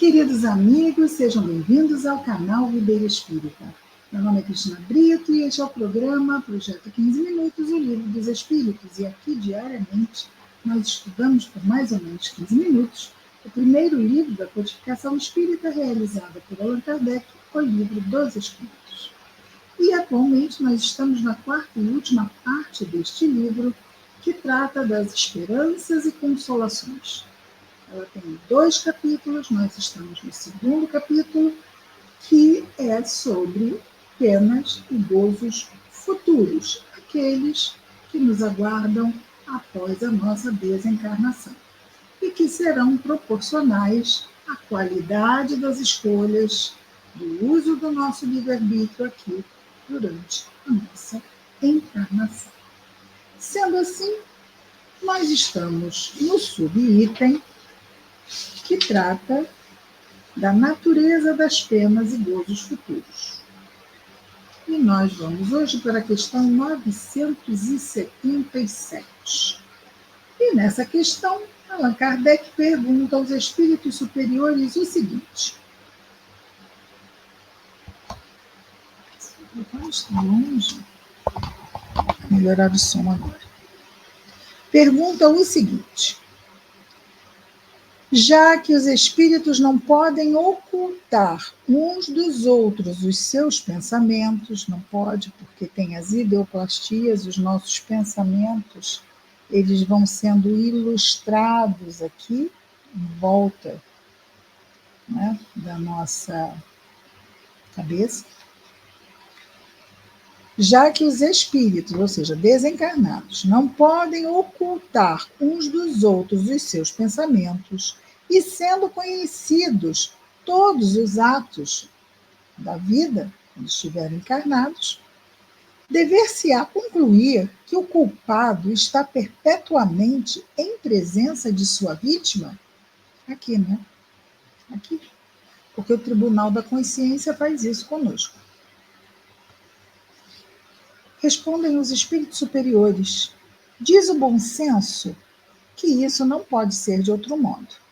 Queridos amigos, sejam bem-vindos ao canal Videira Espírita. Meu nome é Cristina Brito e este é o programa Projeto 15 Minutos, o Livro dos Espíritos. E aqui, diariamente, nós estudamos por mais ou menos 15 minutos o primeiro livro da codificação espírita realizada por Allan Kardec, o Livro dos Espíritos. E, atualmente, nós estamos na quarta e última parte deste livro, que trata das esperanças e consolações. Ela tem 2 capítulos, nós estamos no segundo capítulo, que é sobre penas e gozos futuros, aqueles que nos aguardam após a nossa desencarnação, e que serão proporcionais à qualidade das escolhas, do uso do nosso livre-arbítrio aqui durante a nossa encarnação. Sendo assim, nós estamos no subitem que trata da natureza das penas e gozos futuros. E nós vamos hoje para a questão 977. E nessa questão, Allan Kardec pergunta aos espíritos superiores o seguinte. Está longe. Vou melhorar o som agora. Pergunta o seguinte. Já que os espíritos não podem ocultar uns dos outros os seus pensamentos, não pode, porque tem as ideoplastias, os nossos pensamentos, eles vão sendo ilustrados aqui, em volta, né, da nossa cabeça. Já que os espíritos, ou seja, desencarnados, não podem ocultar uns dos outros os seus pensamentos, e sendo conhecidos todos os atos da vida, quando estiverem encarnados, dever-se-á concluir que o culpado está perpetuamente em presença de sua vítima? Aqui, né? Aqui. Porque o Tribunal da Consciência faz isso conosco. Respondem os espíritos superiores. Diz o bom senso que isso não pode ser de outro modo.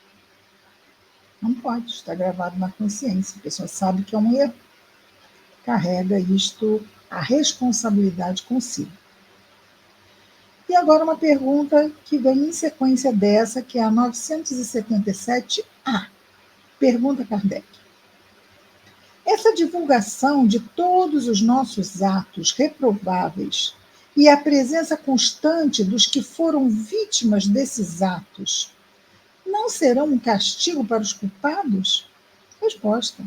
Não pode, está gravado na consciência. A pessoa sabe que é um erro, carrega isto, a responsabilidade consigo. E agora uma pergunta que vem em sequência dessa, que é a 977A. Pergunta Kardec. Essa divulgação de todos os nossos atos reprováveis e a presença constante dos que foram vítimas desses atos não serão um castigo para os culpados? Resposta.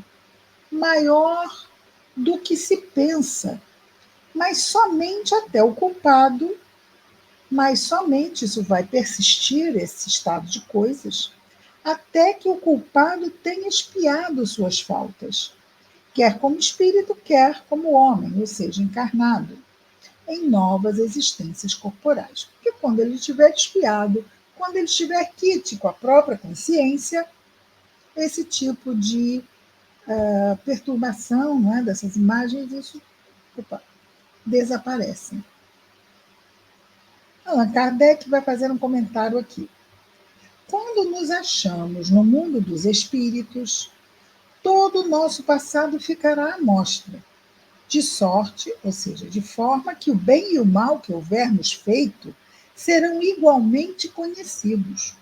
Maior do que se pensa, mas somente até o culpado, mas somente isso vai persistir, esse estado de coisas, até que o culpado tenha expiado suas faltas, quer como espírito, quer como homem, ou seja, encarnado, em novas existências corporais. Porque quando ele estiver expiado, quando ele estiver quite com a própria consciência, esse tipo de perturbação, não é, dessas imagens, isso desaparece. Allan Kardec vai fazer um comentário aqui. Quando nos achamos no mundo dos espíritos, todo o nosso passado ficará à mostra, de sorte, ou seja, de forma que o bem e o mal que houvermos feito serão igualmente conhecidos.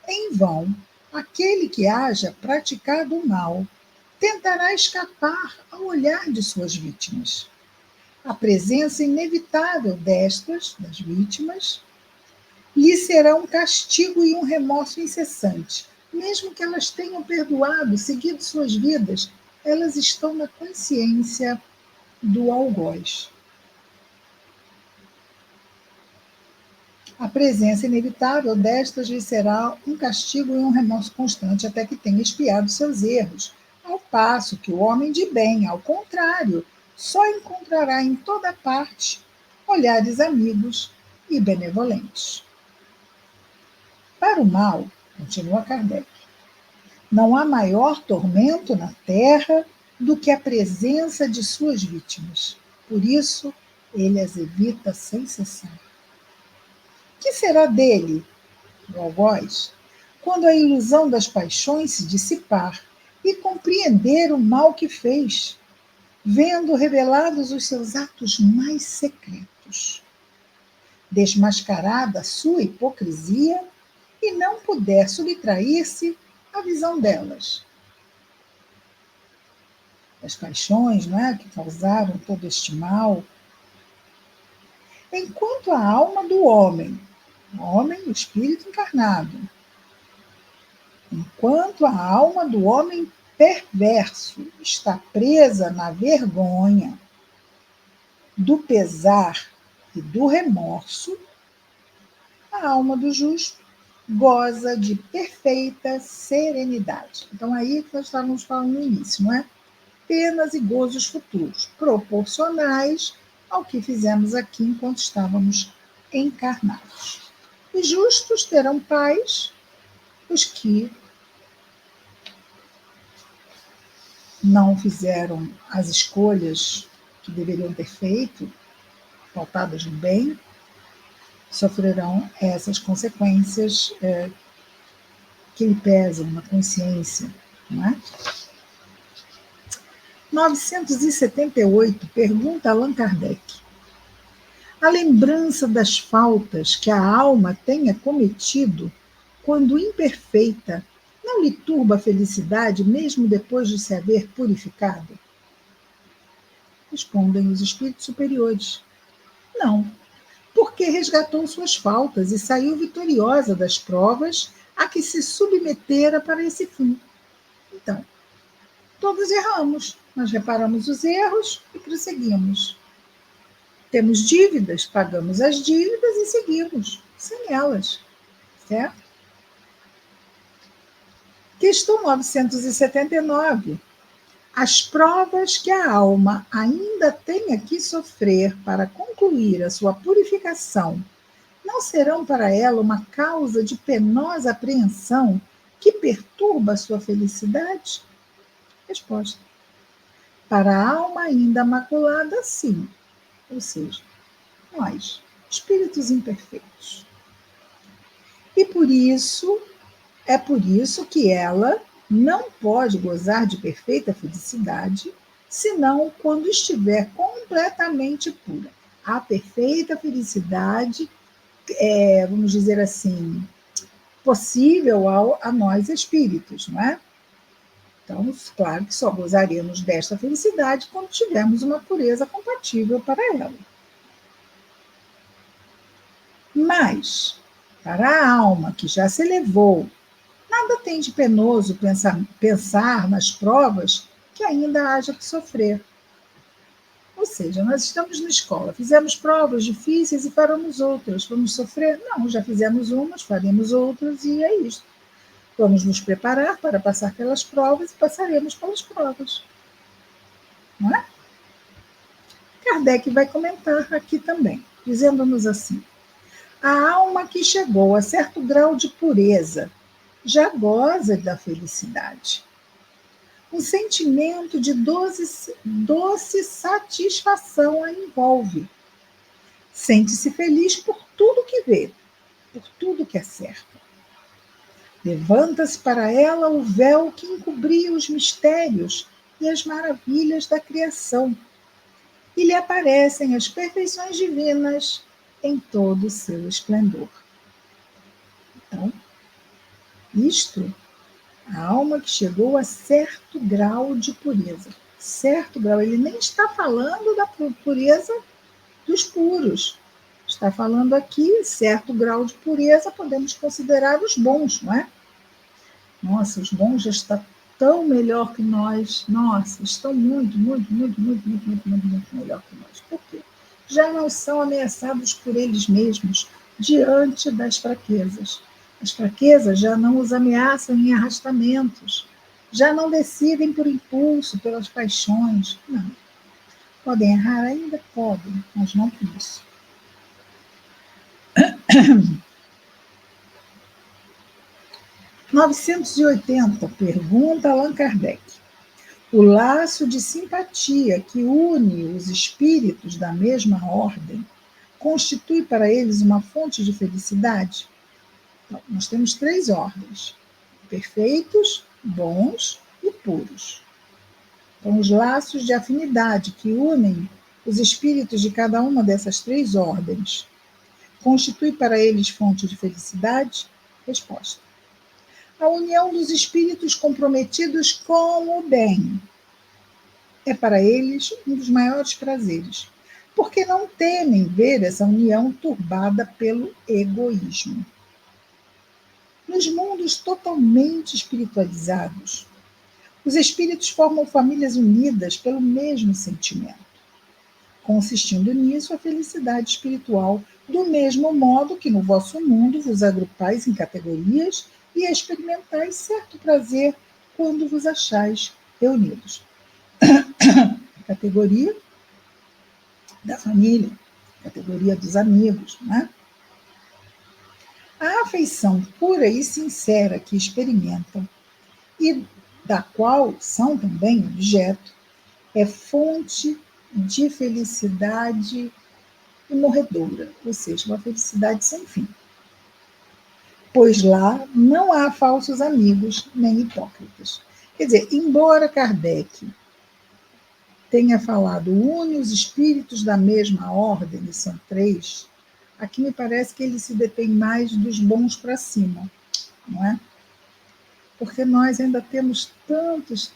Em vão, aquele que haja praticado o mal tentará escapar ao olhar de suas vítimas. A presença inevitável destas, das vítimas, lhe será um castigo e um remorso incessante. Mesmo que elas tenham perdoado, seguido suas vidas, elas estão na consciência do algoz. A presença inevitável destas lhe será um castigo e um remorso constante até que tenha expiado seus erros, ao passo que o homem de bem, ao contrário, só encontrará em toda parte olhares amigos e benevolentes. Para o mal, continua Kardec, não há maior tormento na terra do que a presença de suas vítimas. Por isso, ele as evita sem cessar. Que será dele, do algoz, quando a ilusão das paixões se dissipar e compreender o mal que fez, vendo revelados os seus atos mais secretos, desmascarada a sua hipocrisia e não puder subtrair-se à visão delas. Das paixões, não é, que causaram todo este mal. Enquanto a alma do homem, o espírito encarnado, enquanto a alma do homem perverso está presa na vergonha, do pesar e do remorso, a alma do justo goza de perfeita serenidade. Então, aí que nós estávamos falando no início, não é? Penas e gozos futuros, proporcionais ao que fizemos aqui enquanto estávamos encarnados. Os justos terão paz, os que não fizeram as escolhas que deveriam ter feito, pautadas no bem, sofrerão essas consequências que lhe pesam na consciência. Não é? 978, pergunta Allan Kardec. A lembrança das faltas que a alma tenha cometido, quando imperfeita, não lhe turba a felicidade, mesmo depois de se haver purificado? Respondem os espíritos superiores. Não, porque resgatou suas faltas e saiu vitoriosa das provas a que se submetera para esse fim. Então, todos erramos, nós reparamos os erros e prosseguimos. Temos dívidas, pagamos as dívidas e seguimos, sem elas, certo? Questão 979. As provas que a alma ainda tenha que sofrer para concluir a sua purificação não serão para ela uma causa de penosa apreensão que perturba a sua felicidade? Resposta. Para a alma ainda maculada, sim. Ou seja, nós, espíritos imperfeitos. E por isso, é por isso que ela não pode gozar de perfeita felicidade, senão quando estiver completamente pura. A perfeita felicidade é, vamos dizer assim, possível a nós espíritos, não é? Então, claro que só gozaremos desta felicidade quando tivermos uma pureza compatível para ela. Mas, para a alma que já se elevou, nada tem de penoso pensar nas provas que ainda haja que sofrer. Ou seja, nós estamos na escola, fizemos provas difíceis e faremos outras. Vamos sofrer? Não, já fizemos umas, faremos outras e é isso. Vamos nos preparar para passar pelas provas e passaremos pelas provas. Não é? Kardec vai comentar aqui também, dizendo-nos assim: a alma que chegou a certo grau de pureza já goza da felicidade. Um sentimento de doce satisfação a envolve. Sente-se feliz por tudo que vê, por tudo que é certo. Levanta-se para ela o véu que encobria os mistérios e as maravilhas da criação, e lhe aparecem as perfeições divinas em todo o seu esplendor. Então, isto, a alma que chegou a certo grau de pureza. Certo grau, ele nem está falando da pureza dos puros. Está falando aqui, certo grau de pureza, podemos considerar os bons, não é? Nossa, os bons já estão tão melhor que nós. Nossa, estão muito melhor que nós. Por quê? Já não são ameaçados por eles mesmos diante das fraquezas. As fraquezas já não os ameaçam em arrastamentos, já não decidem por impulso, pelas paixões. Não. Podem errar? Ainda podem, mas não por isso. 980, pergunta Allan Kardec. O laço de simpatia que une os espíritos da mesma ordem constitui para eles uma fonte de felicidade? Então, nós temos 3 ordens: perfeitos, bons e puros. Então, os laços de afinidade que unem os espíritos de cada uma dessas 3 ordens constitui para eles fonte de felicidade? Resposta: a união dos espíritos comprometidos com o bem é para eles um dos maiores prazeres, porque não temem ver essa união turbada pelo egoísmo. Nos mundos totalmente espiritualizados, os espíritos formam famílias unidas pelo mesmo sentimento, consistindo nisso a felicidade espiritual, do mesmo modo que no vosso mundo vos agrupais em categorias e experimentais certo prazer quando vos achais reunidos. Categoria da família, categoria dos amigos, né? A afeição pura e sincera que experimentam e da qual são também objeto, é fonte de felicidade imorredoura, ou seja, uma felicidade sem fim. Pois lá não há falsos amigos nem hipócritas. Quer dizer, embora Kardec tenha falado une os espíritos da mesma ordem, e são 3, aqui me parece que ele se detém mais dos bons para cima, não é? Porque nós ainda temos tantas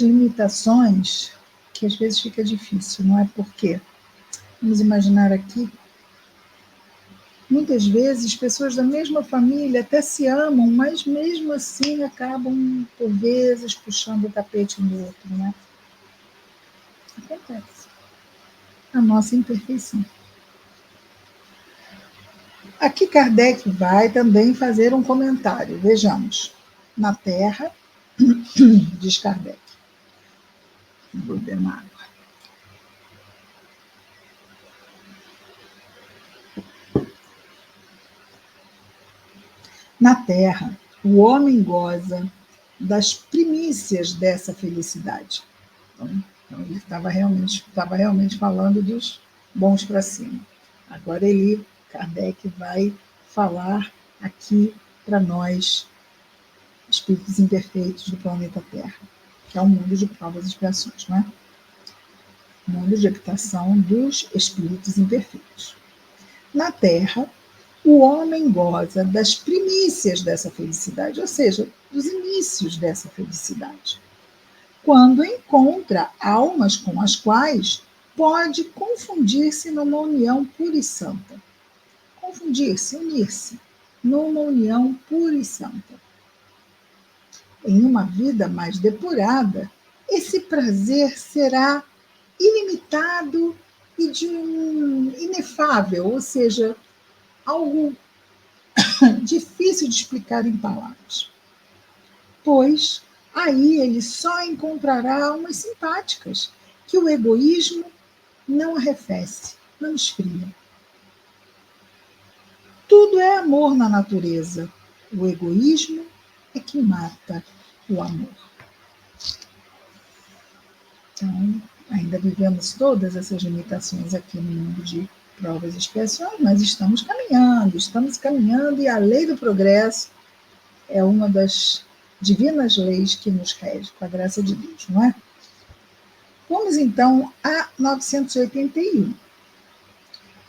limitações que às vezes fica difícil, não é? Porque, vamos imaginar aqui, muitas vezes pessoas da mesma família até se amam, mas mesmo assim acabam, por vezes, puxando o tapete um do outro, né? Acontece. A nossa imperfeição. Aqui Kardec vai também fazer um comentário. Vejamos. Na Terra, diz Kardec. Vou beber uma água. Na Terra, o homem goza das primícias dessa felicidade. Então ele estava realmente falando dos bons para cima. Agora Kardec vai falar aqui para nós, espíritos imperfeitos do planeta Terra, que é um mundo de provas e expiações, não é? Mundo de habitação dos espíritos imperfeitos. Na Terra, o homem goza das primícias dessa felicidade, ou seja, dos inícios dessa felicidade, quando encontra almas com as quais pode confundir-se numa união pura e santa. Confundir-se, unir-se, numa união pura e santa. Em uma vida mais depurada, esse prazer será ilimitado e inefável, ou seja, algo difícil de explicar em palavras. Pois aí ele só encontrará almas simpáticas, que o egoísmo não arrefece, não esfria. Tudo é amor na natureza. O egoísmo é que mata o amor. Então, ainda vivemos todas essas limitações aqui no mundo de provas e expiações, mas estamos caminhando, e a lei do progresso é uma das divinas leis que nos rege, com a graça de Deus, não é? Vamos então a 981.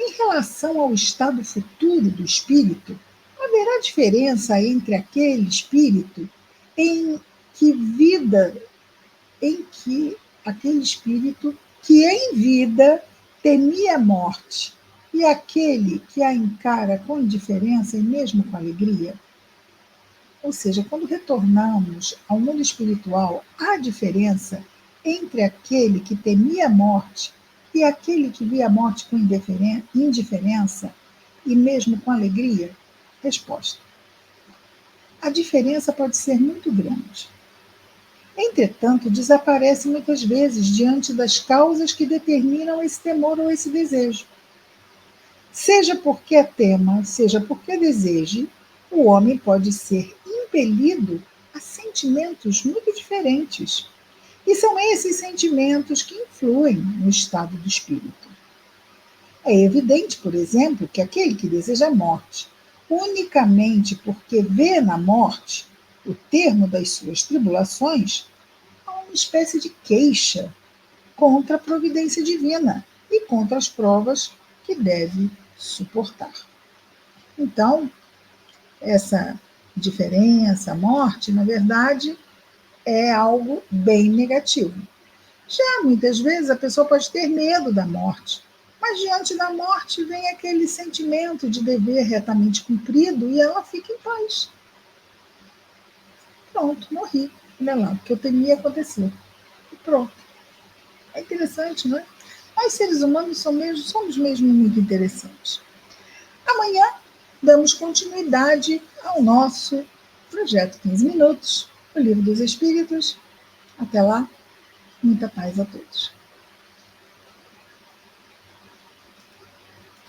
Em relação ao estado futuro do espírito, haverá diferença entre aquele espírito em que aquele espírito que em vida temia a morte e aquele que a encara com indiferença e mesmo com alegria? Ou seja, quando retornamos ao mundo espiritual, há diferença entre aquele que temia a morte e aquele que via a morte com indiferença e mesmo com alegria? Resposta: a diferença pode ser muito grande. Entretanto, desaparece muitas vezes diante das causas que determinam esse temor ou esse desejo. Seja porque a tema, seja porque deseje, o homem pode ser impelido a sentimentos muito diferentes. E são esses sentimentos que influem no estado do espírito. É evidente, por exemplo, que aquele que deseja a morte unicamente porque vê na morte o termo das suas tribulações, há uma espécie de queixa contra a providência divina e contra as provas que deve suportar. Então, essa diferença, a morte, na verdade, é algo bem negativo. Já muitas vezes a pessoa pode ter medo da morte, mas diante da morte vem aquele sentimento de dever retamente cumprido e ela fica em paz. Pronto, morri. Olha lá, o que eu temia aconteceu. E pronto. É interessante, não é? Nós, seres humanos, somos mesmo muito interessantes. Amanhã, damos continuidade ao nosso projeto 15 Minutos, o Livro dos Espíritos. Até lá, muita paz a todos.